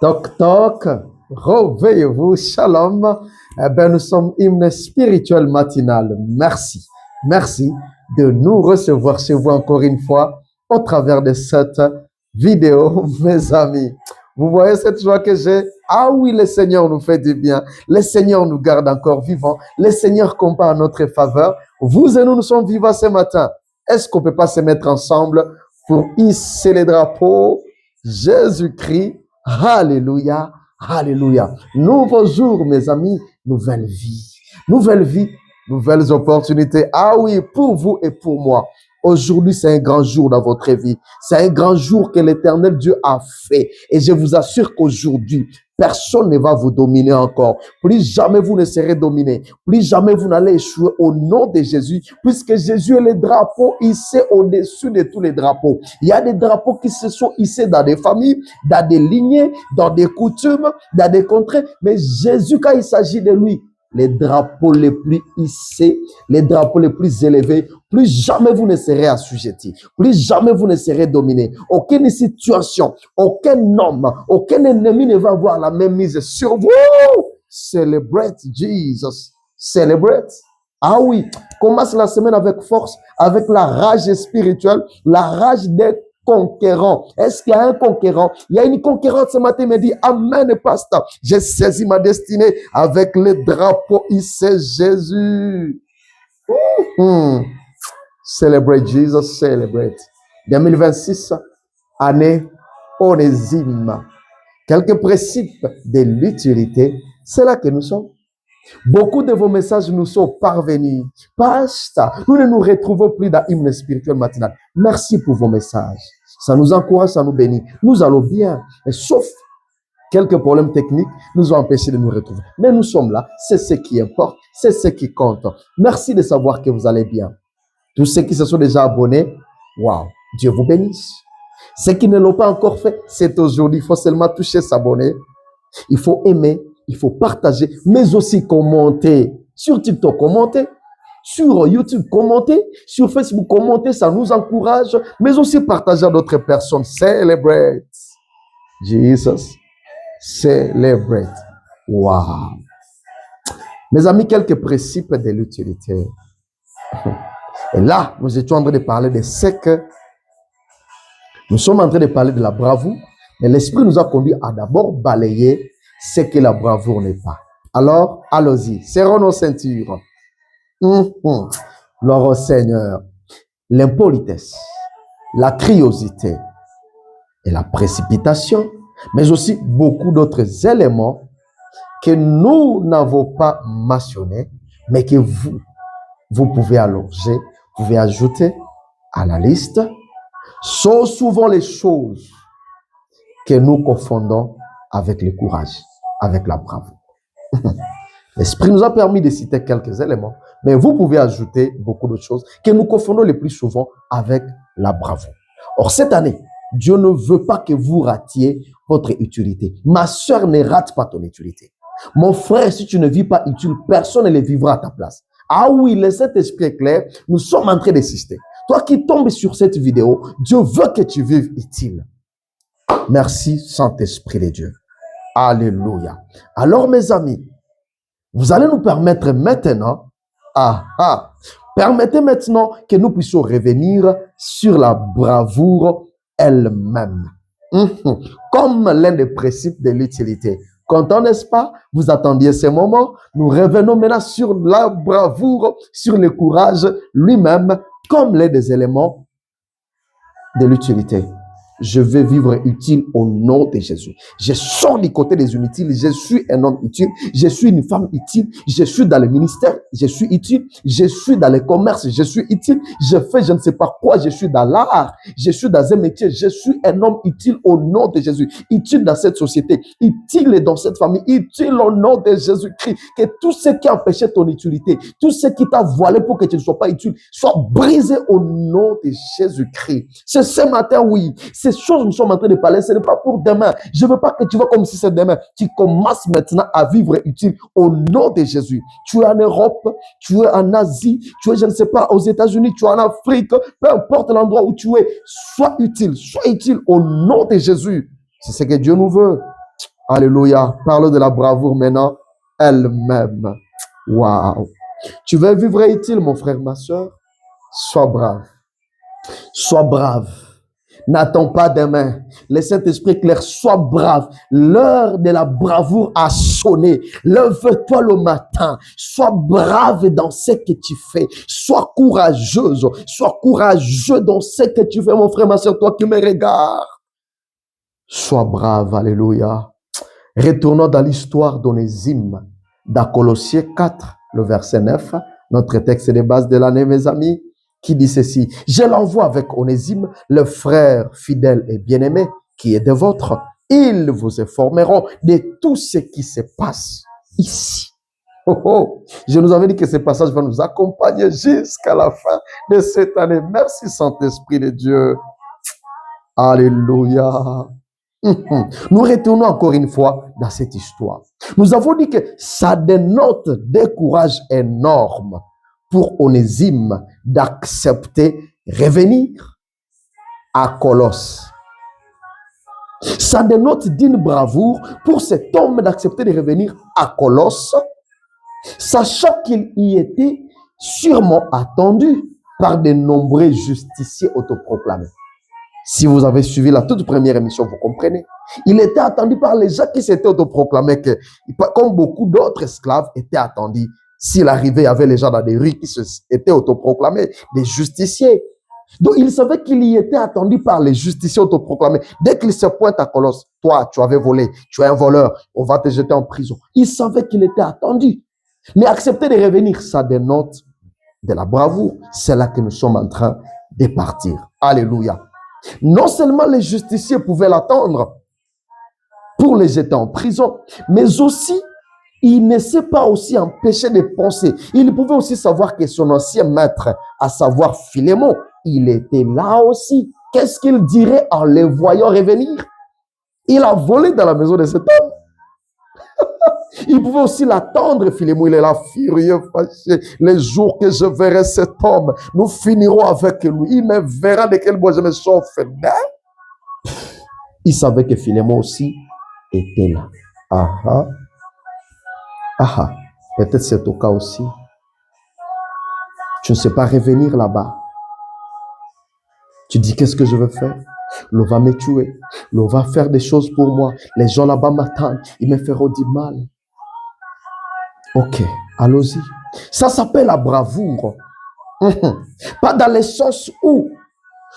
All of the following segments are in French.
Toc toc, réveillez-vous, shalom. Eh bien, nous sommes hymne spirituel matinal. Merci. Merci de nous recevoir chez vous encore une fois au travers de cette vidéo, mes amis. Vous voyez cette joie que j'ai? Ah oui, le Seigneur nous fait du bien. Le Seigneur nous garde encore vivants. Le Seigneur combat en notre faveur. Vous et nous sommes vivants ce matin. Est-ce qu'on ne peut pas se mettre ensemble pour hisser les drapeaux? Jésus-Christ. Alléluia, alléluia. Nouveau jour, mes amis, nouvelle vie, nouvelles opportunités. Ah oui, pour vous et pour moi. Aujourd'hui, c'est un grand jour dans votre vie. C'est un grand jour que l'Éternel Dieu a fait. Et je vous assure qu'aujourd'hui, personne ne va vous dominer encore. Plus jamais vous ne serez dominé. Plus jamais vous n'allez échouer au nom de Jésus, puisque Jésus est le drapeau hissé au-dessus de tous les drapeaux. Il y a des drapeaux qui se sont hissés dans des familles, dans des lignées, dans des coutumes, dans des contrées. Mais Jésus, quand il s'agit de lui, les drapeaux les plus hissés, les drapeaux les plus élevés, plus jamais vous ne serez assujetti, plus jamais vous ne serez dominé. Aucune situation, aucun homme, aucun ennemi ne va avoir la même mise sur vous. Celebrate Jesus. Celebrate. Ah oui, commence la semaine avec force, avec la rage spirituelle, la rage des conquérant. Est-ce qu'il y a un conquérant? Il y a une conquérante ce matin, il me dit, Amen, pasteur. J'ai saisi ma destinée avec le drapeau hissé Jésus. Celebrate Jesus, celebrate. 2026, année onésime. Quelques principes de l'utilité, c'est là que nous sommes. Beaucoup de vos messages nous sont parvenus. Pasteur, nous ne nous retrouvons plus dans l'hymne spirituel matinal. Merci pour vos messages. Ça nous encourage, ça nous bénit. Nous allons bien. Et sauf quelques problèmes techniques nous ont empêchés de nous retrouver. Mais nous sommes là. C'est ce qui importe. C'est ce qui compte. Merci de savoir que vous allez bien. Tous ceux qui se sont déjà abonnés, waouh, Dieu vous bénisse. Ceux qui ne l'ont pas encore fait, c'est aujourd'hui. Il faut seulement toucher, s'abonner. Il faut aimer, il faut partager, mais aussi commenter. Sur TikTok, commenter. Sur YouTube, commenter. Sur Facebook, commenter. Ça nous encourage, mais aussi partager à d'autres personnes. Celebrate. Jesus. Celebrate. Wow. Mes amis, quelques principes de l'utilité. Et là, nous étions en train de parler de ce que nous sommes en train de parler de la bravoure, mais l'Esprit nous a conduit à d'abord balayer ce que la bravoure n'est pas. Alors, allons-y, serrons nos ceintures. Gloire au Seigneur. L'impolitesse, la criosité et la précipitation, mais aussi beaucoup d'autres éléments que nous n'avons pas mentionnés, mais que vous pouvez allonger, vous pouvez ajouter à la liste, sont souvent les choses que nous confondons avec le courage, avec la bravoure. L'Esprit nous a permis de citer quelques éléments, mais vous pouvez ajouter beaucoup d'autres choses que nous confondons le plus souvent avec la bravoure. Or, cette année, Dieu ne veut pas que vous ratiez votre utilité. Ma sœur, ne rate pas ton utilité. Mon frère, si tu ne vis pas utile, personne ne le vivra à ta place. Ah oui, le Saint-Esprit est clair, nous sommes en train d'insister. Toi qui tombes sur cette vidéo, Dieu veut que tu vives utile. Merci, Saint-Esprit de Dieu. Alléluia. Alors, mes amis, vous allez nous permettre maintenant, permettez maintenant que nous puissions revenir sur la bravoure elle-même. Comme l'un des principes de l'utilité. Content, n'est-ce pas? Vous attendiez ce moment. Nous revenons maintenant sur la bravoure, sur le courage lui-même, comme l'un des éléments de l'utilité. Je vais vivre utile au nom de Jésus. Je sors du côté des inutiles. Je suis un homme utile. Je suis une femme utile. Je suis dans le ministère. Je suis utile. Je suis dans le commerce. Je suis utile. Je fais je ne sais pas quoi. Je suis dans l'art. Je suis dans un métier. Je suis un homme utile au nom de Jésus. Utile dans cette société. Utile dans cette famille. Utile au nom de Jésus-Christ. Que tout ce qui empêchait ton utilité, tout ce qui t'a voilé pour que tu ne sois pas utile, soit brisé au nom de Jésus-Christ. C'est ce matin, oui. Ces choses nous sommes en train de parler, ce n'est pas pour demain. Je ne veux pas que tu vois comme si c'est demain. Tu commences maintenant à vivre utile au nom de Jésus. Tu es en Europe, tu es en Asie, tu es, je ne sais pas, aux États-Unis, tu es en Afrique, peu importe l'endroit où tu es, sois utile au nom de Jésus. C'est ce que Dieu nous veut. Alléluia. Parlons de la bravoure maintenant elle-même. Waouh. Tu veux vivre utile, mon frère, ma soeur? Sois brave. Sois brave. N'attends pas demain. Le Saint-Esprit clair, sois brave. L'heure de la bravoure a sonné. Lève-toi le matin. Sois brave dans ce que tu fais. Sois courageuse. Sois courageux dans ce que tu fais, mon frère, ma soeur, toi qui me regardes. Sois brave. Alléluia. Retournons dans l'histoire d'Onésime, dans Colossiens 4, le verset 9, notre texte de base de l'année, mes amis, qui dit ceci: je l'envoie avec Onésime, le frère fidèle et bien-aimé, qui est de vôtre. Ils vous informeront de tout ce qui se passe ici. Oh, oh. Je nous avais dit que ce passage va nous accompagner jusqu'à la fin de cette année. Merci, Saint-Esprit de Dieu. Alléluia. Nous retournons encore une fois dans cette histoire. Nous avons dit que ça dénote des courages énormes pour Onésime d'accepter revenir à Colosse. Ça dénote d'une bravoure pour cet homme d'accepter de revenir à Colosse, sachant qu'il y était sûrement attendu par de nombreux justiciers autoproclamés. Si vous avez suivi la toute première émission, vous comprenez. Il était attendu par les gens qui s'étaient autoproclamés, que, comme beaucoup d'autres esclaves étaient attendus. S'il arrivait, il y avait les gens dans des rues qui étaient autoproclamés, des justiciers. Donc, il savait qu'il y était attendu par les justiciers autoproclamés. Dès qu'il se pointe à Colosse, toi, tu avais volé, tu es un voleur, on va te jeter en prison. Il savait qu'il était attendu. Mais accepter de revenir, ça dénote de la bravoure. C'est là que nous sommes en train de partir. Alléluia. Non seulement les justiciers pouvaient l'attendre pour les jeter en prison, mais aussi, il ne s'est pas aussi empêché de penser. Il pouvait aussi savoir que son ancien maître, à savoir Philémon, il était là aussi. Qu'est-ce qu'il dirait en les voyant revenir? Il a volé dans la maison de cet homme. Il pouvait aussi l'attendre, Philémon, il est là, furieux, fâché. Les jours que je verrai cet homme, nous finirons avec lui. Il me verra de quel bois je me chauffe. Il savait que Philémon aussi était là. Peut-être c'est au cas aussi. Tu ne sais pas revenir là-bas. Tu dis, qu'est-ce que je veux faire? L'on va me tuer. L'on va faire des choses pour moi. Les gens là-bas m'attendent. Ils me feront du mal. Ok, allons-y. Ça s'appelle la bravoure. Pas dans le sens où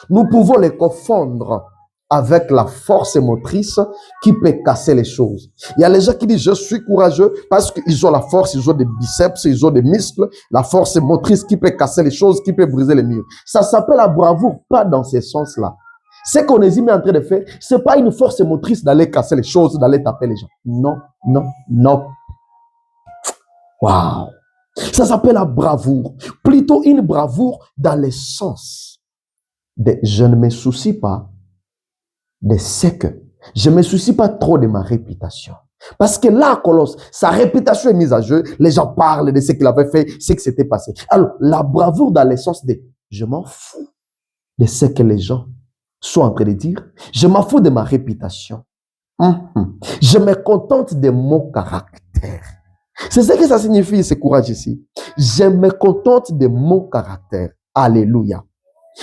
nous pouvons les confondre avec la force motrice qui peut casser les choses. Il y a les gens qui disent, je suis courageux parce qu'ils ont la force, ils ont des biceps, ils ont des muscles, la force motrice qui peut casser les choses, qui peut briser les murs. Ça s'appelle la bravoure, pas dans ce sens-là. Ce qu'Onésime est en train de faire, ce n'est pas une force motrice d'aller casser les choses, d'aller taper les gens. Non, non, non. Waouh! Ça s'appelle la bravoure. Plutôt une bravoure dans le sens de je ne me soucie pas de ce que. Je ne me soucie pas trop de ma réputation. Parce que là, à Colosse, sa réputation est mise à jeu. Les gens parlent de ce qu'il avait fait, ce qui s'était passé. Alors, la bravoure dans le sens de je m'en fous de ce que les gens sont en train de dire. Je m'en fous de ma réputation. Je me contente de mon caractère. C'est ce que ça signifie, ce courage ici. Je me contente de mon caractère. Alléluia.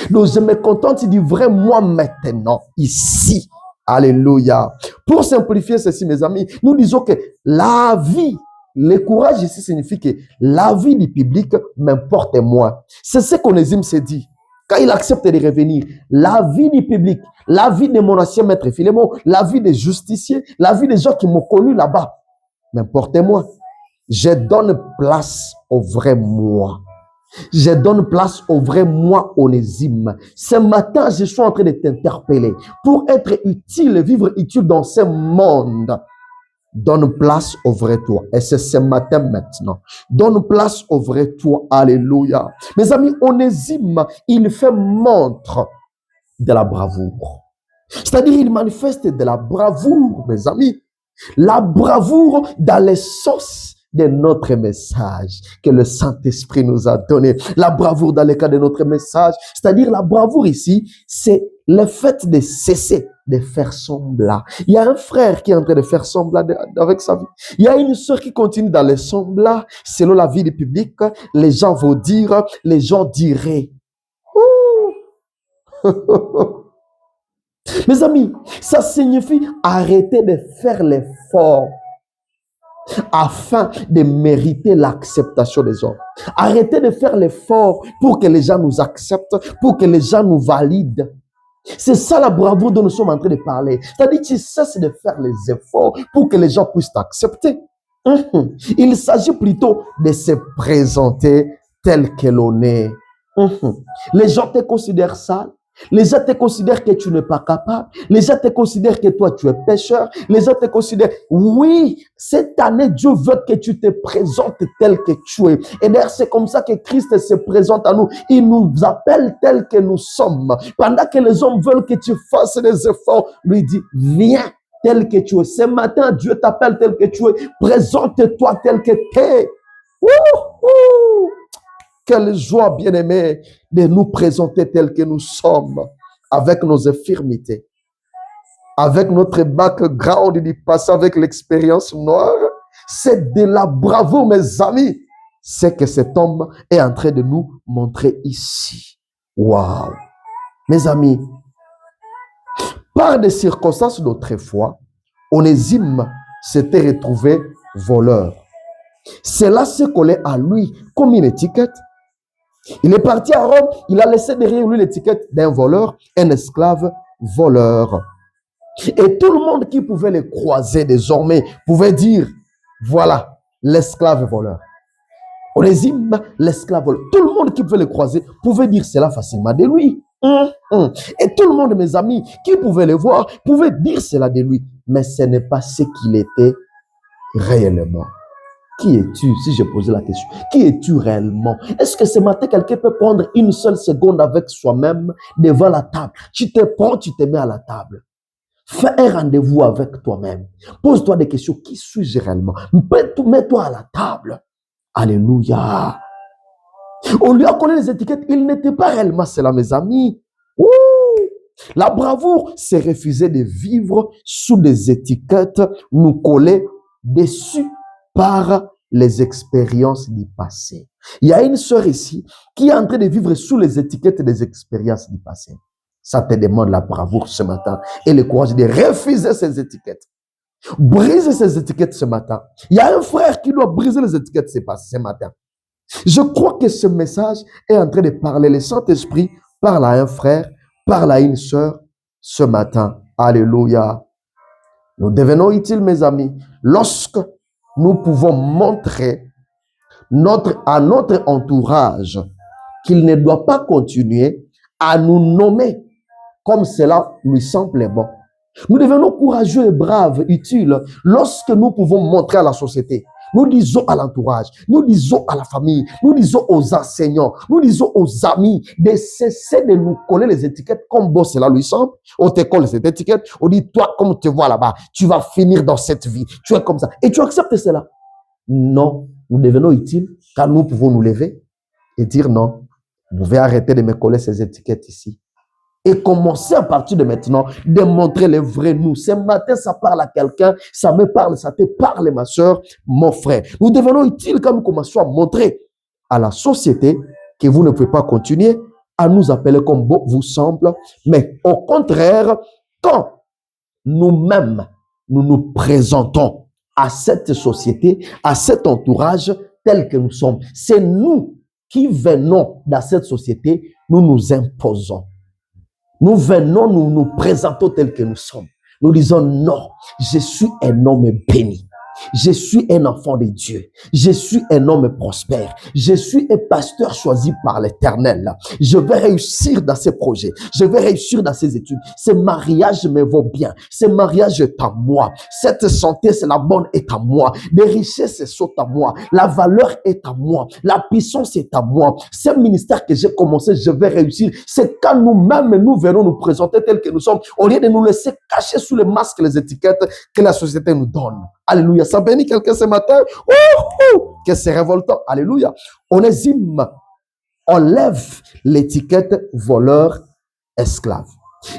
Donc, je me contente du vrai moi maintenant, ici. Alléluia. Pour simplifier ceci, mes amis, nous disons que la vie, le courage ici signifie que la vie du public m'importe moins. C'est ce qu'Onésime s'est dit. Quand il accepte de revenir, la vie du public, la vie de mon ancien maître Philémon, la vie des justiciers, la vie des gens qui m'ont connu là-bas, m'importe moins. Je donne place au vrai moi. Je donne place au vrai moi, Onésime. Ce matin, je suis en train de t'interpeller pour être utile, vivre utile dans ce monde. Donne place au vrai toi. Et c'est ce matin maintenant. Donne place au vrai toi. Alléluia. Mes amis, Onésime, il fait montre de la bravoure. C'est-à-dire, il manifeste de la bravoure, mes amis. La bravoure dans le sens de notre message que le Saint-Esprit nous a donné. La bravoure dans le cas de notre message, c'est-à-dire la bravoure ici, c'est le fait de cesser de faire semblant. Il y a un frère qui est en train de faire semblant avec sa vie. Il y a une sœur qui continue dans les semblants. Selon la vie du public, les gens vont dire, les gens diraient. Mes amis, ça signifie arrêter de faire l'effort afin de mériter l'acceptation des hommes. Arrêtez de faire l'effort pour que les gens nous acceptent, pour que les gens nous valident. C'est ça la bravoure dont nous sommes en train de parler. C'est-à-dire que tu cesses de faire les efforts pour que les gens puissent t'accepter. Il s'agit plutôt de se présenter tel que l'on est. Les gens te considèrent sale. Les gens te considèrent que tu n'es pas capable. Les gens te considèrent que toi, tu es pécheur. Les gens te considèrent, oui, cette année, Dieu veut que tu te présentes tel que tu es. Et d'ailleurs, c'est comme ça que Christ se présente à nous. Il nous appelle tel que nous sommes. Pendant que les hommes veulent que tu fasses des efforts, lui dit, viens tel que tu es. Ce matin, Dieu t'appelle tel que tu es. Présente-toi tel que tu es. Quelle joie, bien-aimé, de nous présenter tels que nous sommes, avec nos infirmités, avec notre background du passé, avec l'expérience noire. C'est de la bravoure, mes amis. C'est que cet homme est en train de nous montrer ici. Waouh! Mes amis, par des circonstances d'autrefois, Onésime s'était retrouvé voleur. Cela s'est collé à lui comme une étiquette. Il est parti à Rome, il a laissé derrière lui l'étiquette d'un voleur, un esclave voleur. Et tout le monde qui pouvait le croiser désormais pouvait dire, voilà, l'esclave voleur. Onésime, l'esclave voleur. Tout le monde qui pouvait le croiser pouvait dire cela facilement de lui. Et tout le monde, mes amis, qui pouvait le voir, pouvait dire cela de lui. Mais ce n'est pas ce qu'il était réellement. Qui es-tu, si je posais la question? Qui es-tu réellement? Est-ce que ce matin, quelqu'un peut prendre une seule seconde avec soi-même devant la table? Tu te prends, tu te mets à la table. Fais un rendez-vous avec toi-même. Pose-toi des questions. Qui suis-je réellement? Mets-toi à la table. Alléluia. On lui a collé les étiquettes. Il n'était pas réellement cela, mes amis. Ouh! La bravoure, c'est refuser de vivre sous des étiquettes nous coller dessus par les expériences du passé. Il y a une sœur ici qui est en train de vivre sous les étiquettes des expériences du passé. Ça te demande la bravoure ce matin et le courage de refuser ces étiquettes. Brise ces étiquettes ce matin. Il y a un frère qui doit briser les étiquettes ce matin. Je crois que ce message est en train de parler. Le Saint-Esprit parle à un frère, parle à une sœur ce matin. Alléluia. Nous devenons utiles, mes amis, lorsque nous pouvons montrer à notre entourage qu'il ne doit pas continuer à nous nommer comme cela lui semble bon. Nous devenons courageux et braves, utiles, lorsque nous pouvons montrer à la société. Nous disons à l'entourage, nous disons à la famille, nous disons aux enseignants, nous disons aux amis de cesser de nous coller les étiquettes comme bon cela lui semble. On te colle cette étiquette, on dit toi comme tu te vois là-bas, tu vas finir dans cette vie, tu es comme ça. Et tu acceptes cela. Non, nous devenons utiles car nous pouvons nous lever et dire non, vous pouvez arrêter de me coller ces étiquettes ici. Et commencer à partir de maintenant de montrer le vrai nous. Ce matin, ça parle à quelqu'un, ça me parle, ça te parle, ma soeur, mon frère. Nous devenons utiles quand nous commençons à montrer à la société que vous ne pouvez pas continuer à nous appeler comme bon vous semble, mais au contraire, quand nous-mêmes, nous nous présentons à cette société, à cet entourage tel que nous sommes, c'est nous qui venons dans cette société, nous nous imposons. Nous venons, nous nous présentons tels que nous sommes. Nous disons non, je suis un homme béni. Je suis un enfant de Dieu. Je suis un homme prospère. Je suis un pasteur choisi par l'Éternel. Je vais réussir dans ces projets. Je vais réussir dans ces études. Ce mariage me vaut bien. Ce mariage est à moi. Cette santé, c'est la bonne, est à moi. Les richesses sont à moi. La valeur est à moi. La puissance est à moi. Ce ministère que j'ai commencé, je vais réussir. C'est quand nous-mêmes, nous venons nous présenter tels que nous sommes, au lieu de nous laisser cacher sous les masques, les étiquettes que la société nous donne. Alléluia. Ça bénit quelqu'un ce matin. Que c'est révoltant. Alléluia. Onésime enlève l'étiquette voleur esclave.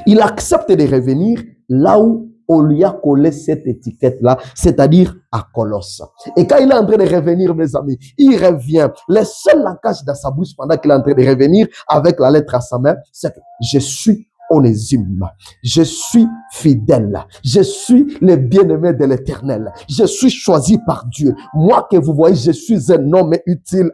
Il accepte de revenir là où on lui a collé cette étiquette-là, c'est-à-dire à Colosse. Et quand il est en train de revenir, mes amis, il revient. Le seul langage dans sa bouche pendant qu'il est en train de revenir avec la lettre à sa main, c'est que je suis Onésime. Je suis fidèle. Je suis le bien-aimé de l'Éternel. Je suis choisi par Dieu. Moi que vous voyez, je suis un homme utile.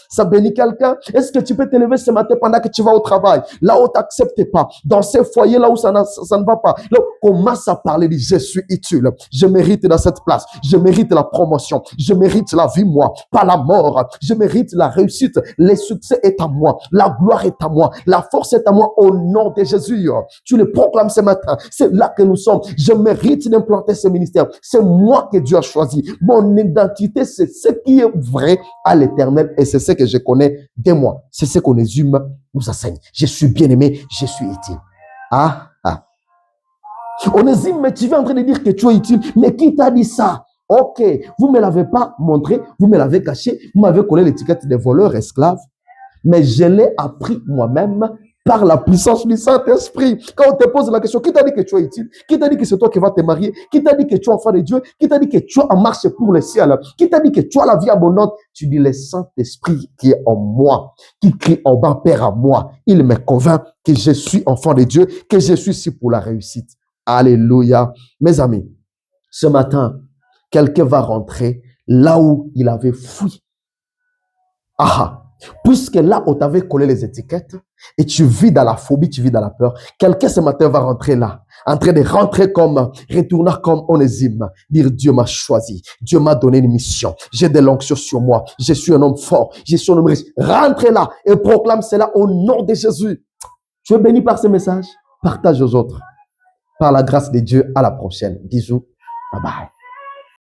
Ça bénit quelqu'un. Est-ce que tu peux te lever ce matin pendant que tu vas au travail? Là où tu n'acceptes pas. Dans ces foyers là où ça ne va pas. Là, commence à parler de je suis utile. Je mérite dans cette place. Je mérite la promotion. Je mérite la vie, moi. Pas la mort. Je mérite la réussite. Le succès est à moi. La gloire est à moi. La force est à moi. Au nom de Jésus, tu le proclames ce matin. C'est là que nous sommes. Je mérite d'implanter ce ministère. C'est moi que Dieu a choisi. Mon identité, c'est ce qui est vrai à l'Éternel et c'est ce que je connais de moi. C'est ce qu'Onésime nous enseigne. Je suis bien-aimé, je suis utile. Onésime, mais tu es en train de dire que tu es utile. Mais qui t'a dit ça? Ok, vous ne me l'avez pas montré, vous me l'avez caché, vous m'avez collé l'étiquette de voleur esclave, mais je l'ai appris moi-même par la puissance du Saint-Esprit. Quand on te pose la question, qui t'a dit que tu es utile? Qui t'a dit que c'est toi qui vas te marier? Qui t'a dit que tu es enfant de Dieu? Qui t'a dit que tu es en marche pour le ciel? Qui t'a dit que tu as la vie abondante? Tu dis le Saint-Esprit qui est en moi, qui crie en bas, Père à moi. Il me convainc que je suis enfant de Dieu, que je suis ici pour la réussite. Alléluia. Mes amis, ce matin, quelqu'un va rentrer là où il avait fui. Puisque là, on t'avait collé les étiquettes et tu vis dans la phobie, tu vis dans la peur, quelqu'un ce matin va rentrer là, en train de rentrer comme, retourner comme Onésime, dire Dieu m'a choisi, Dieu m'a donné une mission, j'ai de l'onction sur moi, je suis un homme fort, je suis un homme riche. Rentre là et proclame cela au nom de Jésus. Tu es béni par ce message, partage aux autres. Par la grâce de Dieu, à la prochaine. Bisous, bye bye.